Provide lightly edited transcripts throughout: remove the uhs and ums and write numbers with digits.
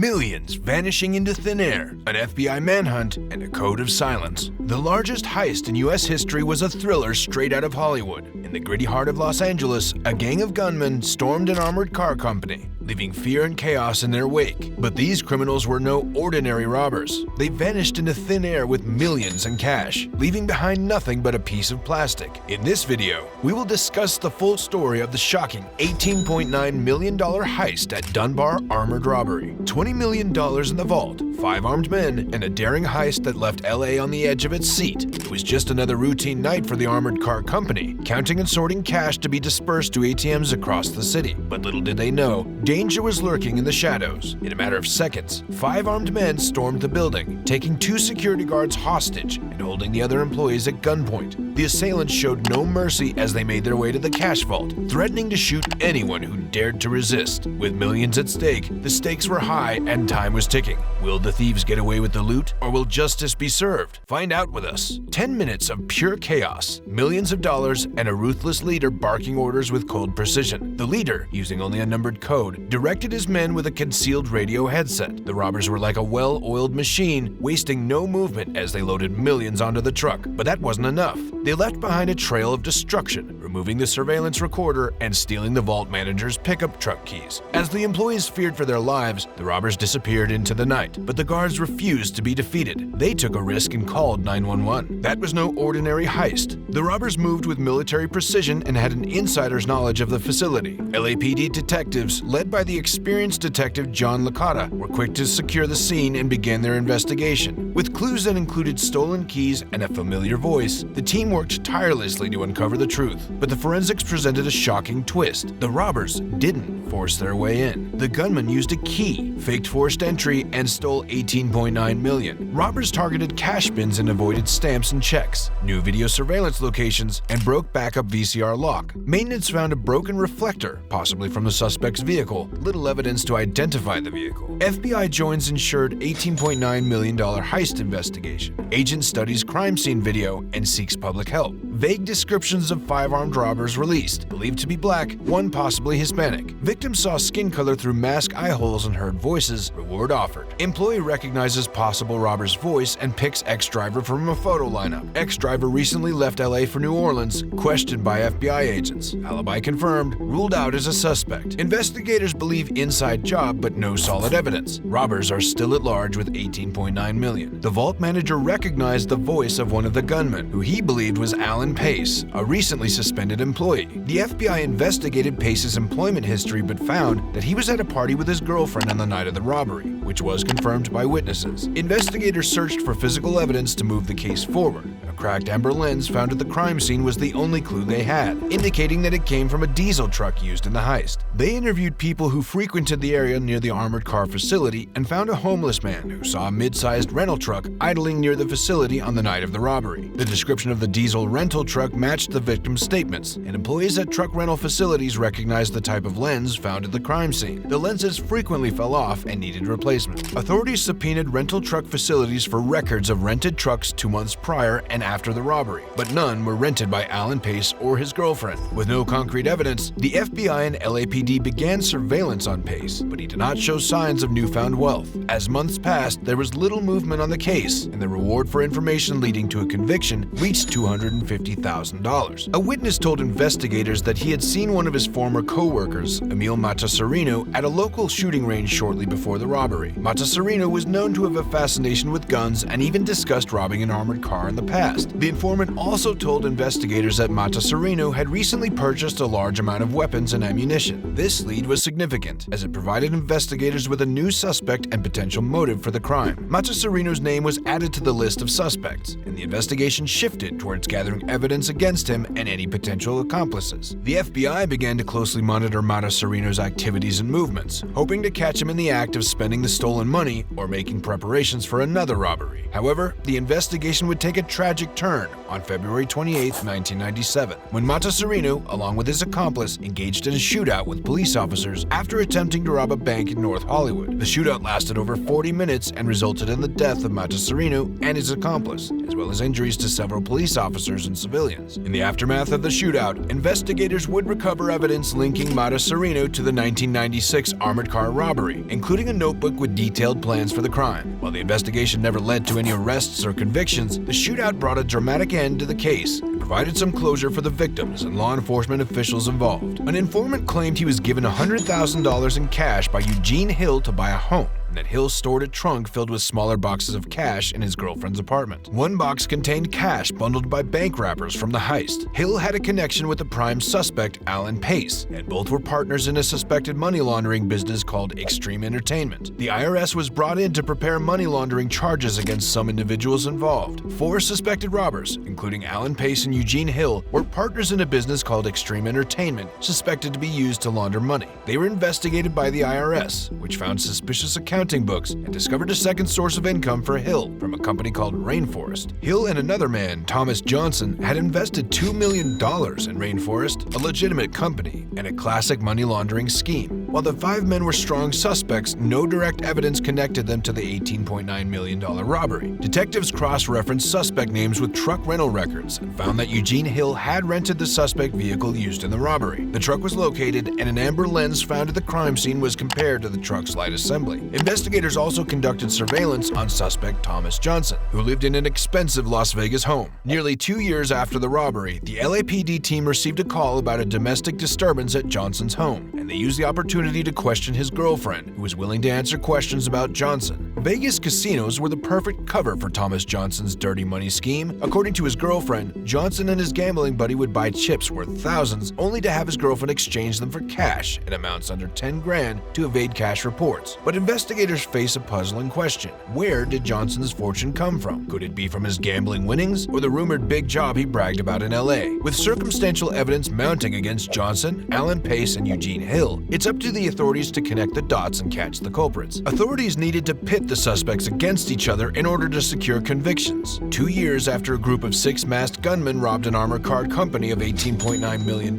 millions vanishing into thin air, an FBI manhunt, and a code of silence. The largest heist in U.S. history was a thriller straight out of Hollywood. In the gritty heart of Los Angeles, a gang of gunmen stormed an armored car company, leaving fear and chaos in their wake. But these criminals were no ordinary robbers. They vanished into thin air with millions in cash, leaving behind nothing but a piece of plastic. In this video, we will discuss the full story of the shocking $18.9 million heist at Dunbar armored robbery. $20 million in the vault, 5 armed men, and a daring heist that left LA on the edge of its seat. It was just another routine night for the armored car company, counting and sorting cash to be dispersed to ATMs across the city. But little did they know, danger was lurking in the shadows. In a matter of seconds, 5 armed men stormed the building, taking 2 security guards hostage and holding the other employees at gunpoint. The assailants showed no mercy as they made their way to the cash vault, threatening to shoot anyone who dared to resist. With millions at stake, the stakes were high and time was ticking. Will the thieves get away with the loot, or will justice be served? Find out with us. 10 minutes of pure chaos, millions of dollars, and a ruthless leader barking orders with cold precision. The leader, using only a numbered code, directed his men with a concealed radio headset. The robbers were like a well-oiled machine, wasting no movement as they loaded millions onto the truck. But that wasn't enough. They left behind a trail of destruction, removing the surveillance recorder and stealing the vault manager's pickup truck keys. As the employees feared for their lives, the robbers disappeared into the night, but the guards refused to be defeated. They took a risk and called 911. That was no ordinary heist. The robbers moved with military precision and had an insider's knowledge of the facility. LAPD detectives, led by the experienced detective John Licata, were quick to secure the scene and began their investigation. With clues that included stolen keys and a familiar voice, the team worked tirelessly to uncover the truth. But the forensics presented a shocking twist. The robbers didn't force their way in. The gunman used a key, faked forced entry, and stole $18.9 million. Robbers targeted cash bins and avoided stamps and checks, new video surveillance locations, and broke backup VCR lock. Maintenance found a broken reflector, possibly from the suspect's vehicle. Little evidence to identify the vehicle. FBI joins insured $18.9 million heist investigation. Agent studies crime scene video and seeks public help. Vague descriptions of 5 armed robbers released, believed to be black, 1 possibly Hispanic. Victims saw skin color through mask eye holes and heard voices. Reward offered. Employee recognizes possible robber's voice and picks ex-driver from a photo lineup. Ex-driver recently left LA for New Orleans, questioned by FBI agents. Alibi confirmed, ruled out as a suspect. Investigators believe inside job, but no solid evidence. Robbers are still at large with $18.9 million. The vault manager recognized the voice of one of the gunmen, who he believed was Alan Pace, a recently suspended employee. The FBI investigated Pace's employment history but found that he was at a party with his girlfriend on the night of the robbery, which was confirmed by witnesses. Investigators searched for physical evidence to move the case forward. A cracked amber lens found at the crime scene was the only clue they had, indicating that it came from a diesel truck used in the heist. They interviewed people who frequented the area near the armored car facility and found a homeless man who saw a mid-sized rental truck idling near the facility on the night of the robbery. The description of the diesel rental truck matched the victim's statements, and employees at truck rental facilities recognized the type of lens found at the crime scene. The lenses frequently fell off and needed replacement. Authorities subpoenaed rental truck facilities for records of rented trucks 2 months prior and after the robbery, but none were rented by Alan Pace or his girlfriend. With no concrete evidence, the FBI and LAPD began surveillance on Pace, but he did not show signs of newfound wealth. As months passed, there was little movement on the case, and the reward for information leading to a conviction reached $250,000. A witness told investigators that he had seen one of his former co-workers, Emil Mataserino, at a local shooting range shortly before the robbery. Mataserino was known to have a fascination with guns and even discussed robbing an armored car in the past. The informant also told investigators that Mataserino had recently purchased a large amount of weapons and ammunition. This lead was significant, as it provided investigators with a new suspect and potential motive for the crime. Mataserino's name was added to the list of suspects, and the investigation shifted towards gathering evidence against him and any potential accomplices. The FBI began to closely monitor Mataserino's activities and movements, hoping to catch him in the act of spending the stolen money or making preparations for another robbery. However, the investigation would take a tragic tragic turn on February 28, 1997, when Mataserino, along with his accomplice, engaged in a shootout with police officers after attempting to rob a bank in North Hollywood. The shootout lasted over 40 minutes and resulted in the death of Mataserino and his accomplice, as well as injuries to several police officers and civilians. In the aftermath of the shootout, investigators would recover evidence linking Mataserino to the 1996 armored car robbery, including a notebook with detailed plans for the crime. While the investigation never led to any arrests or convictions, the shootout brought a dramatic end to the case and provided some closure for the victims and law enforcement officials involved. An informant claimed he was given $100,000 in cash by Eugene Hill to buy a home, and that Hill stored a trunk filled with smaller boxes of cash in his girlfriend's apartment. One box contained cash bundled by bank wrappers from the heist. Hill had a connection with the prime suspect, Alan Pace, and both were partners in a suspected money laundering business called Extreme Entertainment. The IRS was brought in to prepare money laundering charges against some individuals involved. 4 suspected robbers, including Alan Pace and Eugene Hill, were partners in a business called Extreme Entertainment, suspected to be used to launder money. They were investigated by the IRS, which found suspicious accounting books and discovered a second source of income for Hill from a company called Rainforest. Hill and another man, Thomas Johnson, had invested $2 million in Rainforest, a legitimate company, and a classic money laundering scheme. While the 5 men were strong suspects, no direct evidence connected them to the $18.9 million robbery. Detectives cross-referenced suspect names with truck rental records and found that Eugene Hill had rented the suspect vehicle used in the robbery. The truck was located, and an amber lens found at the crime scene was compared to the truck's light assembly. Investigators also conducted surveillance on suspect Thomas Johnson, who lived in an expensive Las Vegas home. Nearly 2 years after the robbery, the LAPD team received a call about a domestic disturbance at Johnson's home, and they used the opportunity to question his girlfriend, who was willing to answer questions about Johnson. Vegas casinos were the perfect cover for Thomas Johnson's dirty money scheme. According to his girlfriend, Johnson and his gambling buddy would buy chips worth thousands, only to have his girlfriend exchange them for cash in amounts under 10 grand to evade cash reports. But investigators face a puzzling question. Where did Johnson's fortune come from? Could it be from his gambling winnings or the rumored big job he bragged about in LA? With circumstantial evidence mounting against Johnson, Alan Pace, and Eugene Hill, it's up to the authorities to connect the dots and catch the culprits. Authorities needed to pit the suspects against each other in order to secure convictions. 2 years after a group of 6 masked gunmen robbed an armored car company of $18.9 million.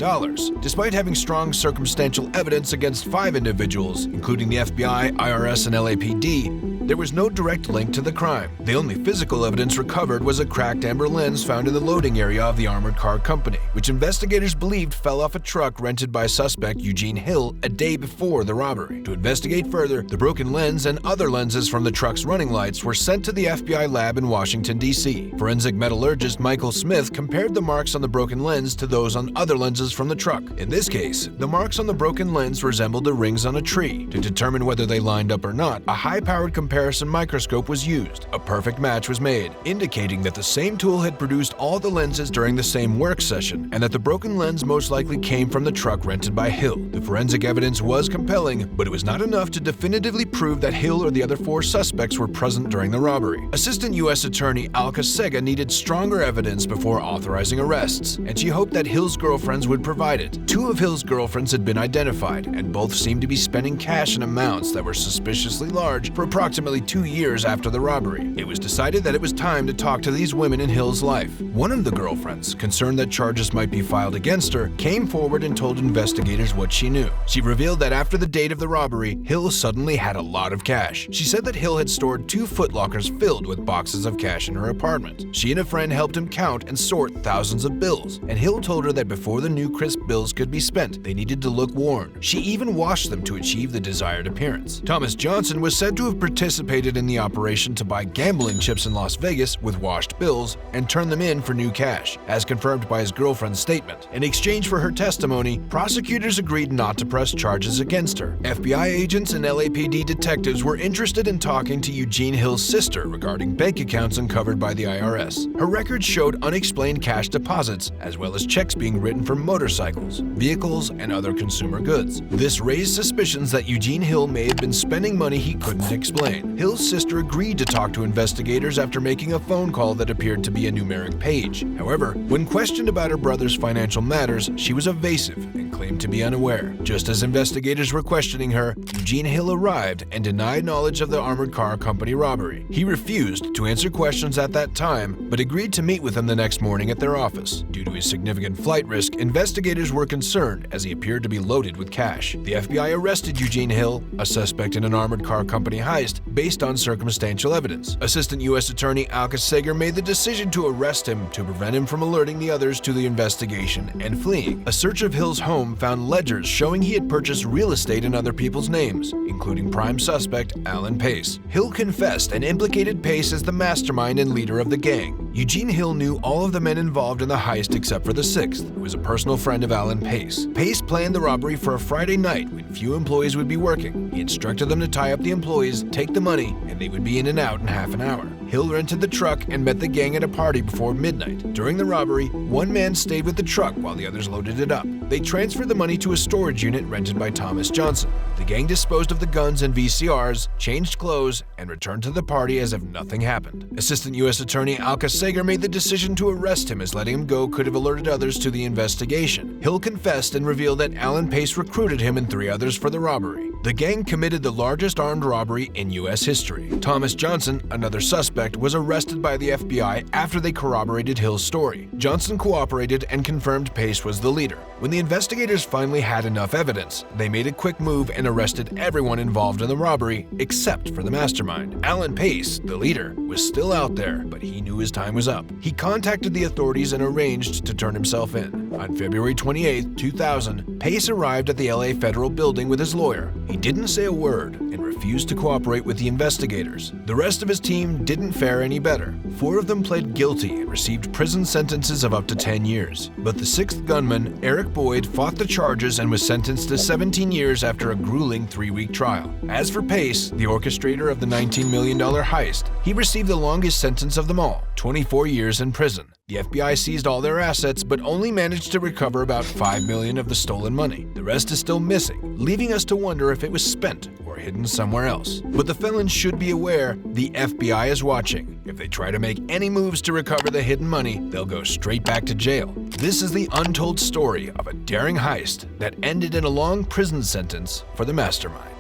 Despite having strong circumstantial evidence against 5 individuals, including the FBI, IRS, and LAPD, there was no direct link to the crime. The only physical evidence recovered was a cracked amber lens found in the loading area of the armored car company, which investigators believed fell off a truck rented by suspect Eugene Hill a day before the robbery. To investigate further, the broken lens and other lenses from the truck's running lights were sent to the FBI lab in Washington, D.C. Forensic metallurgist Michael Smith compared the marks on the broken lens to those on other lenses from the truck. In this case, the marks on the broken lens resembled the rings on a tree. To determine whether they lined up or not, a high-powered comparison microscope was used. A perfect match was made, indicating that the same tool had produced all the lenses during the same work session, and that the broken lens most likely came from the truck rented by Hill. The forensic evidence was compelling, but it was not enough to definitively prove that Hill or the other 4 suspects were present during the robbery. Assistant U.S. Attorney Al Casega needed stronger evidence before authorizing arrests, and she hoped that Hill's girlfriends would provide it. 2 of Hill's girlfriends had been identified, and both seemed to be spending cash in amounts that were suspiciously large for approximately 2 years after the robbery. It was decided that it was time to talk to these women in Hill's life. One of the girlfriends, concerned that charges might be filed against her, came forward and told investigators what she knew. She revealed that after the date of the robbery, Hill suddenly had a lot of cash. She said that Hill had stored 2 footlockers filled with boxes of cash in her apartment. She and a friend helped him count and sort thousands of bills, and Hill told her that before the new crisp bills could be spent, they needed to look worn. She even washed them to achieve the desired appearance. Thomas Johnson was said to have participated in the operation to buy gambling chips in Las Vegas with washed bills and turn them in for new cash, as confirmed by his girlfriend's statement. In exchange for her testimony, prosecutors agreed not to press charges against her. FBI agents and LAPD detectives were interested in talking to Eugene Hill's sister regarding bank accounts uncovered by the IRS. Her records showed unexplained cash deposits, as well as checks being written for motorcycles, vehicles, and other consumer goods. This raised suspicions that Eugene Hill may have been spending money he couldn't explain. explain. Hill's sister agreed to talk to investigators after making a phone call that appeared to be a numeric page. However, when questioned about her brother's financial matters, she was evasive and claimed to be unaware. Just as investigators were questioning her, Eugene Hill arrived and denied knowledge of the armored car company robbery. He refused to answer questions at that time, but agreed to meet with them the next morning at their office. Due to his significant flight risk, investigators were concerned as he appeared to be loaded with cash. The FBI arrested Eugene Hill, a suspect in an armored car company heist, based on circumstantial evidence. Assistant U.S. Attorney Alka Sager made the decision to arrest him to prevent him from alerting the others to the investigation and fleeing. A search of Hill's home found ledgers showing he had purchased real estate in other people's names, including prime suspect Alan Pace. Hill confessed and implicated Pace as the mastermind and leader of the gang. Eugene Hill knew all of the men involved in the heist except for the sixth, who was a personal friend of Alan Pace. Pace planned the robbery for a Friday night when few employees would be working. He instructed them to tie up the employees, take the money, and they would be in and out in half an hour. Hill rented the truck and met the gang at a party before midnight. During the robbery, one man stayed with the truck while the others loaded it up. They transferred the money to a storage unit rented by Thomas Johnson. The gang disposed of the guns and VCRs, changed clothes, and returned to the party as if nothing happened. Assistant U.S. Attorney Alka Sager made the decision to arrest him as letting him go could have alerted others to the investigation. Hill confessed and revealed that Alan Pace recruited him and 3 others for the robbery. The gang committed the largest armed robbery in U.S. history. Thomas Johnson, another suspect, was arrested by the FBI after they corroborated Hill's story. Johnson cooperated and confirmed Pace was the leader. When the investigators finally had enough evidence, they made a quick move and arrested everyone involved in the robbery except for the mastermind. Alan Pace, the leader, was still out there, but he knew his time was up. He contacted the authorities and arranged to turn himself in. On February 28, 2000, Pace arrived at the LA Federal Building with his lawyer. He didn't say a word and refused to cooperate with the investigators. The rest of his team didn't fare any better. 4 of them pled guilty and received prison sentences of up to 10 years. But the 6th gunman, Eric Boyd, fought the charges and was sentenced to 17 years after a grueling 3-week trial. As for Pace, the orchestrator of the $19 million heist, he received the longest sentence of them all, 24 years in prison. The FBI seized all their assets but only managed to recover about $5 million of the stolen money. The rest is still missing, leaving us to wonder if it was spent or hidden somewhere else. But the felons should be aware the FBI is watching. If they try to make any moves to recover the hidden money, they'll go straight back to jail. This is the untold story of a daring heist that ended in a long prison sentence for the mastermind.